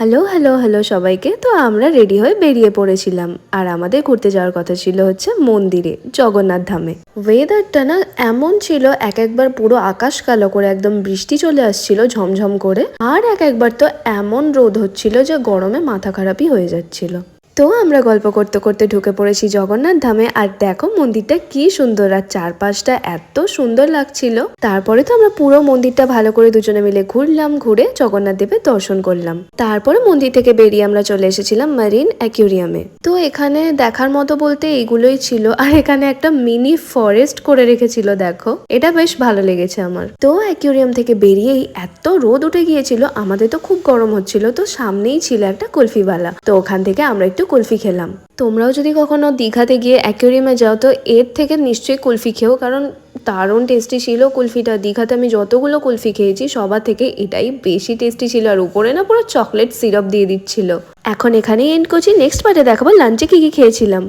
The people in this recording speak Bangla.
হ্যালো হ্যালো হ্যালো সবাইকে। তো আমরা রেডি হয়ে বেরিয়ে পড়েছিলাম, আর আমাদের ঘুরতে যাওয়ার কথা ছিল হচ্ছে মন্দিরে, জগন্নাথ ধামে। ওয়েদারটা না এমন ছিল, একবার পুরো আকাশ কালো করে একদম বৃষ্টি চলে আসছিল ঝমঝম করে, আর একবার তো এমন রোদ হচ্ছিল যে গরমে মাথা খারাপই হয়ে যাচ্ছিল। তো আমরা গল্প করতে করতে ঢুকে পড়েছি জগন্নাথ ধামে। আর দেখো মন্দিরটা কি সুন্দর, আর চারপাশটা এত সুন্দর লাগছিল। তারপরে তো আমরা পুরো মন্দিরটা ভালো করে দুজনে মিলে ঘুরলাম, ঘুরে জগন্নাথ দেবের দর্শন করলাম। তারপরে মন্দির থেকে বেরিয়ে আমরা চলে এসেছিলাম মারিন অ্যাকুয়ারিয়ামে। তো এখানে দেখার মতো বলতে এইগুলোই ছিল, আর এখানে একটা মিনি ফরেস্ট করে রেখেছিল, দেখো এটা বেশ ভালো লেগেছে আমার। তো অ্যাকুয়ারিয়াম থেকে বেরিয়েই এত রোদ উঠে গিয়েছিল, আমাদের তো খুব গরম হচ্ছিল। তো সামনেই ছিল একটা কুলফিওয়ালা, তো ওখান থেকে আমরা একটু কুলফি খেলাম। তোমরাও যদি কখনো দীঘাতে গিয়ে অ্যাকুয়ারিয়ামে যাও তো এর থেকে নিশ্চয়ই কুলফি খেও, কারণ দারুণ টেস্টি ছিল কুলফিটা। দীঘাতে আমি যতগুলো কুলফি খেয়েছি সবার থেকে এটাই বেশি টেস্টি ছিল, আর উপরে না পুরো চকলেট সিরাপ দিয়ে দিচ্ছিল। এখন এখানেই এন্ড করছি, নেক্সট পার্টে দেখাবো লাঞ্চে কি কি খেয়েছিলাম।